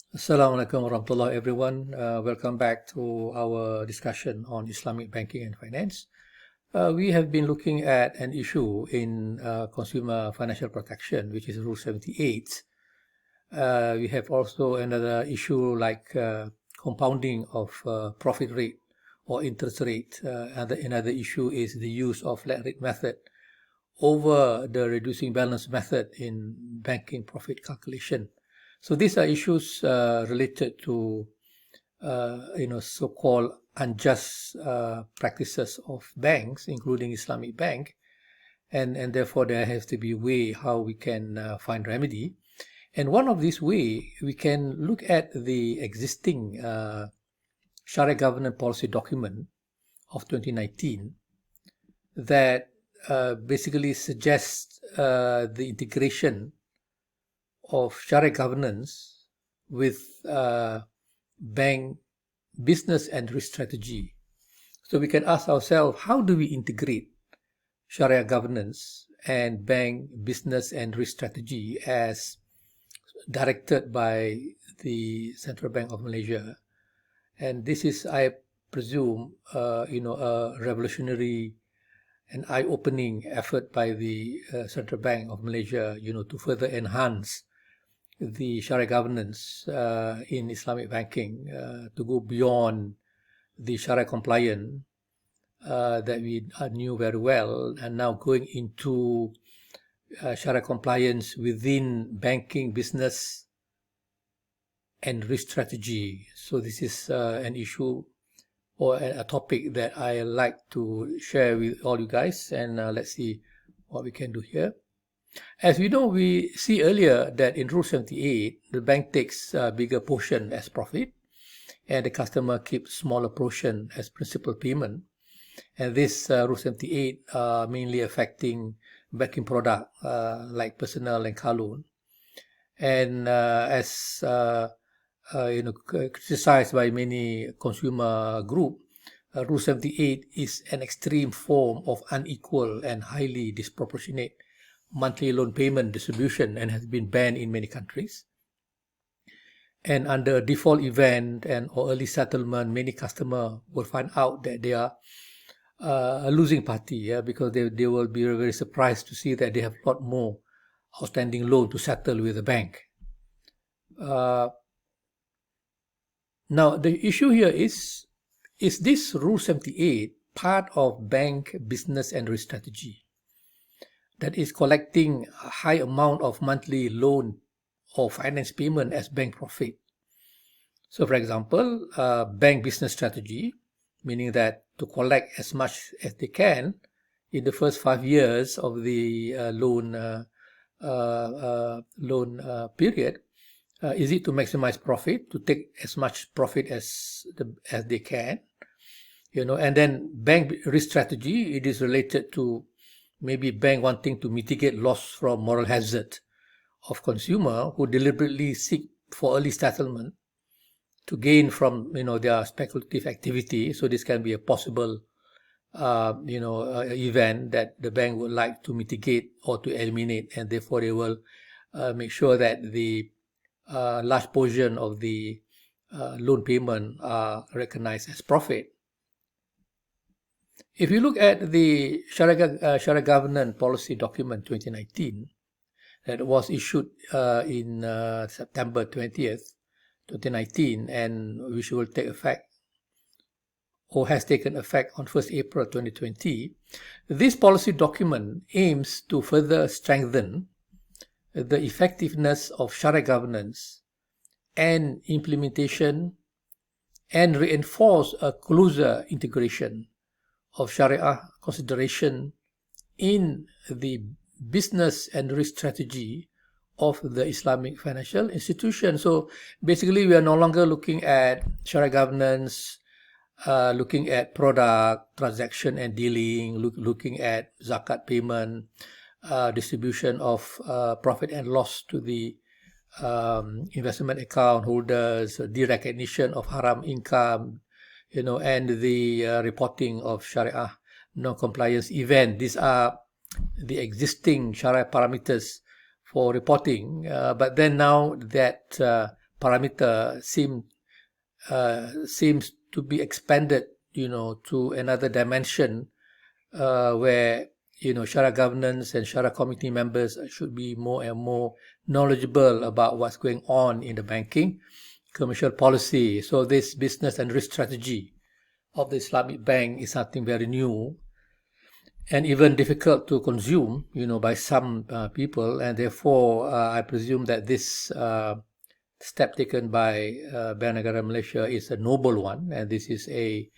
Assalamualaikum warahmatullahi everyone. Welcome back to our discussion on Islamic banking and finance. We have been looking at an issue in consumer financial protection, which is Rule 78. We have also another issue like compounding of profit rate or interest rate. Another issue is the use of flat rate method over the reducing balance method in banking profit calculation. So these are issues related to so-called unjust practices of banks, including Islamic Bank, and therefore there has to be a way how we can find remedy. And one of these way, we can look at the existing Shariah Governance Policy Document of 2019 that basically suggests the integration of Shariah governance with bank business and risk strategy. So we can ask ourselves, how do we integrate Shariah governance and bank business and risk strategy as directed by the Central Bank of Malaysia? And this is, I presume, a revolutionary and eye-opening effort by the Central Bank of Malaysia, to further enhance the Shariah governance in Islamic banking to go beyond the Shariah compliant that we knew very well, and now going into Shariah compliance within banking, business, and risk strategy. So this is an issue or a topic that I like to share with all you guys, and let's see what we can do here. As we know, we see earlier that in Rule 78, the bank takes a bigger portion as profit and the customer keeps smaller portion as principal payment. And this Rule 78 mainly affecting banking product like personal and car loan. And as criticized by many consumer group, Rule 78 is an extreme form of unequal and highly disproportionate monthly loan payment distribution and has been banned in many countries. And under a default event or early settlement, many customers will find out that they are a losing party, because they will be very surprised to see that they have a lot more outstanding loan to settle with the bank. Now, the issue here is this Rule 78 part of bank business and risk strategy that is collecting a high amount of monthly loan or finance payment as bank profit? So for example, bank business strategy, meaning that to collect as much as they can in the first 5 years of the loan period. Is it to maximize profit, to take as much profit as they can, and then bank risk strategy, it is related to maybe bank wanting to mitigate loss from moral hazard of consumer who deliberately seek for early settlement to gain from their speculative activity. So this can be a possible event that the bank would like to mitigate or to eliminate, and therefore they will make sure that the large portion of the loan payment are recognized as profit. If you look at the Shariah Governance Policy Document 2019 that was issued in September 20th, 2019, and which will take effect or has taken effect on 1st April 2020, this policy document aims to further strengthen the effectiveness of Shariah governance and implementation and reinforce a closer integration of Shariah consideration in the business and risk strategy of the Islamic financial institution. So basically, we are no longer looking at Shariah governance, looking at product, transaction and dealing, looking at zakat payment, distribution of profit and loss to the investment account holders, the recognition of haram income, and the reporting of Shariah non-compliance event. These are the existing Shariah parameters for reporting. But then now that parameter seems to be expanded, to another dimension where, Shariah governance and Shariah committee members should be more and more knowledgeable about what's going on in the banking, commercial policy. So this business and risk strategy of the Islamic Bank is something very new and even difficult to consume, by some people. And therefore, I presume that this step taken by Bank Negara Malaysia is a noble one, and this is a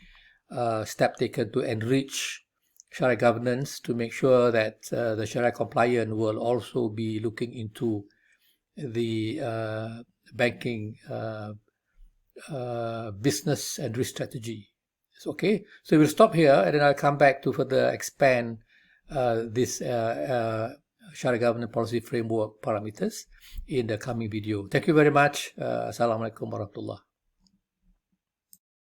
step taken to enrich Shariah governance, to make sure that the Shariah compliant will also be looking into the banking business and risk strategy. Okay, so we'll stop here, and then I'll come back to further expand this Shariah Governance Policy Framework parameters in the coming video. Thank you very much. Assalamualaikum warahmatullahi.